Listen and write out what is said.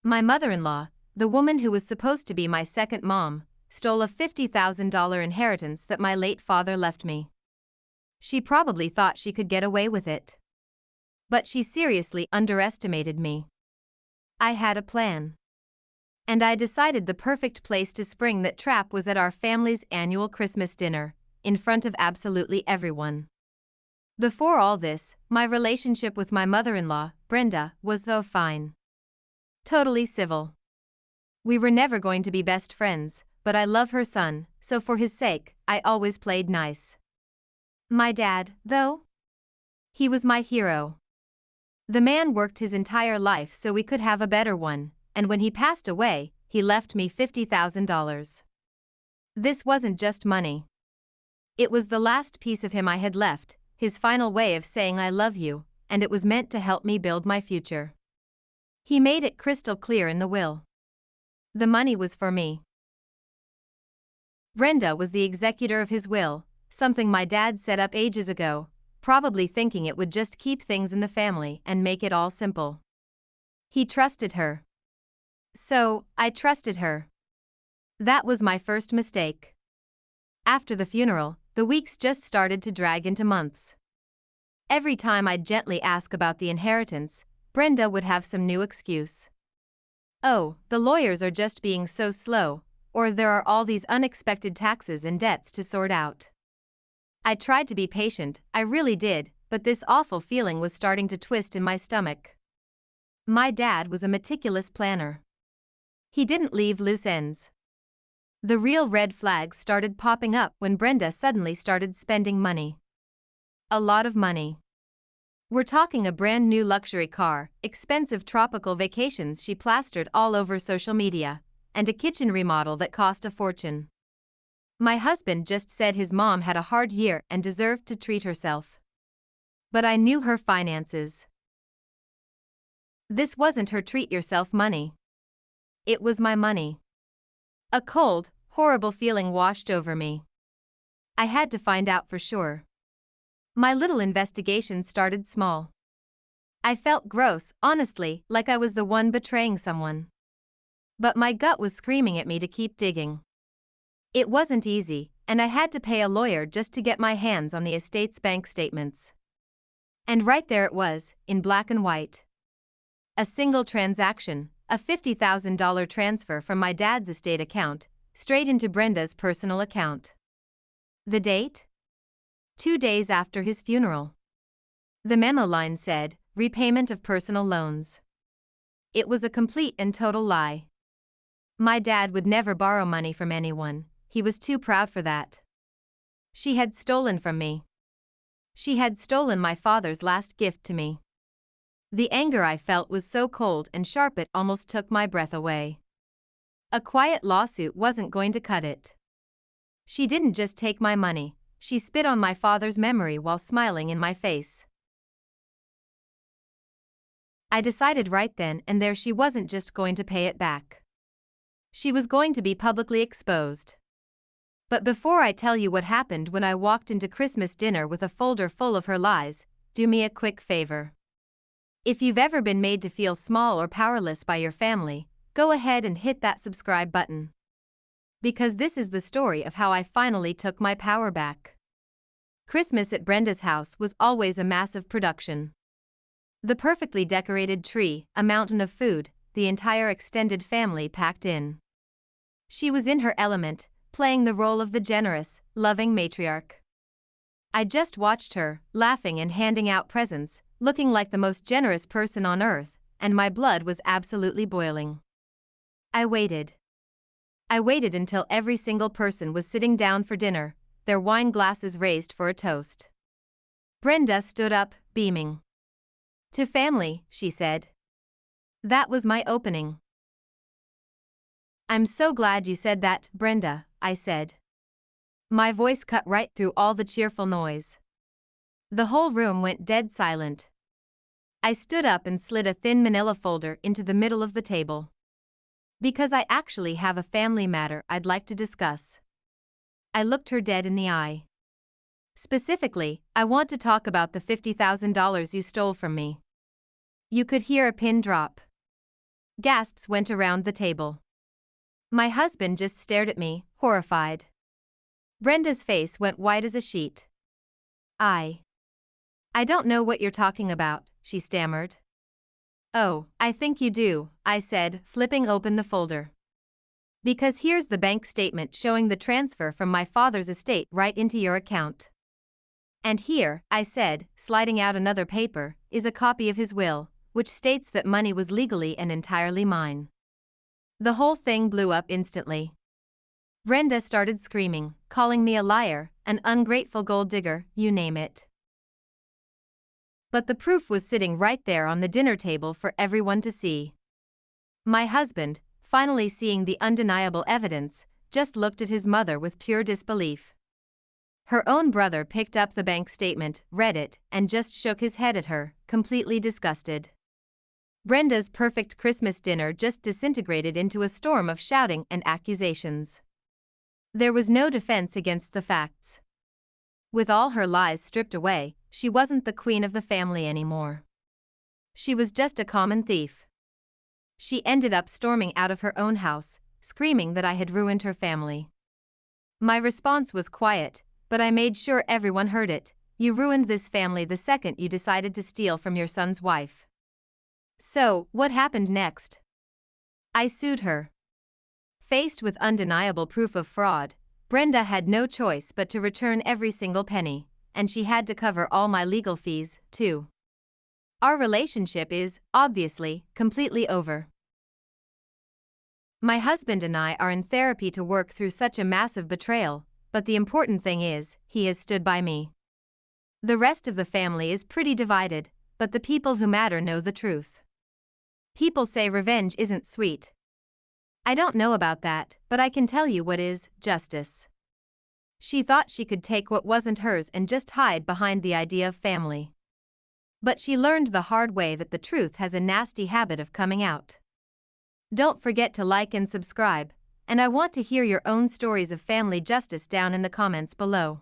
My mother-in-law, the woman who was supposed to be my second mom, stole a $50,000 inheritance that my late father left me. She probably thought she could get away with it. But she seriously underestimated me. I had a plan. And I decided the perfect place to spring that trap was at our family's annual Christmas dinner, in front of absolutely everyone. Before all this, my relationship with my mother-in-law, Brenda, was though fine. Totally civil. We were never going to be best friends, but I love her son, so for his sake, I always played nice. My dad, though? He was my hero. The man worked his entire life so we could have a better one, and when he passed away, he left me $50,000. This wasn't just money. It was the last piece of him I had left, his final way of saying I love you, and it was meant to help me build my future. He made it crystal clear in the will. The money was for me. Brenda was the executor of his will, something my dad set up ages ago, probably thinking it would just keep things in the family and make it all simple. He trusted her. So, I trusted her. That was my first mistake. After the funeral, the weeks just started to drag into months. Every time I'd gently ask about the inheritance, Brenda would have some new excuse. Oh, the lawyers are just being so slow, or there are all these unexpected taxes and debts to sort out. I tried to be patient, I really did, but this awful feeling was starting to twist in my stomach. My dad was a meticulous planner. He didn't leave loose ends. The real red flags started popping up when Brenda suddenly started spending money. A lot of money. We're talking a brand new luxury car, expensive tropical vacations she plastered all over social media, and a kitchen remodel that cost a fortune. My husband just said his mom had a hard year and deserved to treat herself. But I knew her finances. This wasn't her treat yourself money. It was my money. A cold, horrible feeling washed over me. I had to find out for sure. My little investigation started small. I felt gross, honestly, like I was the one betraying someone. But my gut was screaming at me to keep digging. It wasn't easy, and I had to pay a lawyer just to get my hands on the estate's bank statements. And right there it was, in black and white. A single transaction, a $50,000 transfer from my dad's estate account, straight into Brenda's personal account. The date? 2 days after his funeral. The memo line said, repayment of personal loans. It was a complete and total lie. My dad would never borrow money from anyone, he was too proud for that. She had stolen from me. She had stolen my father's last gift to me. The anger I felt was so cold and sharp it almost took my breath away. A quiet lawsuit wasn't going to cut it. She didn't just take my money, she spit on my father's memory while smiling in my face. I decided right then and there she wasn't just going to pay it back. She was going to be publicly exposed. But before I tell you what happened when I walked into Christmas dinner with a folder full of her lies, do me a quick favor. If you've ever been made to feel small or powerless by your family, go ahead and hit that subscribe button. Because this is the story of how I finally took my power back. Christmas at Brenda's house was always a massive production. The perfectly decorated tree, a mountain of food, the entire extended family packed in. She was in her element, playing the role of the generous, loving matriarch. I just watched her, laughing and handing out presents, looking like the most generous person on earth, and my blood was absolutely boiling. I waited. I waited until every single person was sitting down for dinner, their wine glasses raised for a toast. Brenda stood up, beaming. To family, she said. That was my opening. I'm so glad you said that, Brenda, I said. My voice cut right through all the cheerful noise. The whole room went dead silent. I stood up and slid a thin manila folder into the middle of the table. Because I actually have a family matter I'd like to discuss. I looked her dead in the eye. Specifically, I want to talk about the $50,000 you stole from me. You could hear a pin drop. Gasps went around the table. My husband just stared at me, horrified. Brenda's face went white as a sheet. I don't know what you're talking about, she stammered. Oh, I think you do, I said, flipping open the folder. Because here's the bank statement showing the transfer from my father's estate right into your account. And here, I said, sliding out another paper, is a copy of his will, which states that money was legally and entirely mine. The whole thing blew up instantly. Brenda started screaming, calling me a liar, an ungrateful gold digger, you name it. But the proof was sitting right there on the dinner table for everyone to see. My husband, finally seeing the undeniable evidence, just looked at his mother with pure disbelief. Her own brother picked up the bank statement, read it, and just shook his head at her, completely disgusted. Brenda's perfect Christmas dinner just disintegrated into a storm of shouting and accusations. There was no defense against the facts. With all her lies stripped away, she wasn't the queen of the family anymore. She was just a common thief. She ended up storming out of her own house, screaming that I had ruined her family. My response was quiet, but I made sure everyone heard it. You ruined this family the second you decided to steal from your son's wife. So, what happened next? I sued her. Faced with undeniable proof of fraud, Brenda had no choice but to return every single penny, and she had to cover all my legal fees, too. Our relationship is, obviously, completely over. My husband and I are in therapy to work through such a massive betrayal, but the important thing is, he has stood by me. The rest of the family is pretty divided, but the people who matter know the truth. People say revenge isn't sweet. I don't know about that, but I can tell you what is justice. She thought she could take what wasn't hers and just hide behind the idea of family. But she learned the hard way that the truth has a nasty habit of coming out. Don't forget to like and subscribe, and I want to hear your own stories of family justice down in the comments below.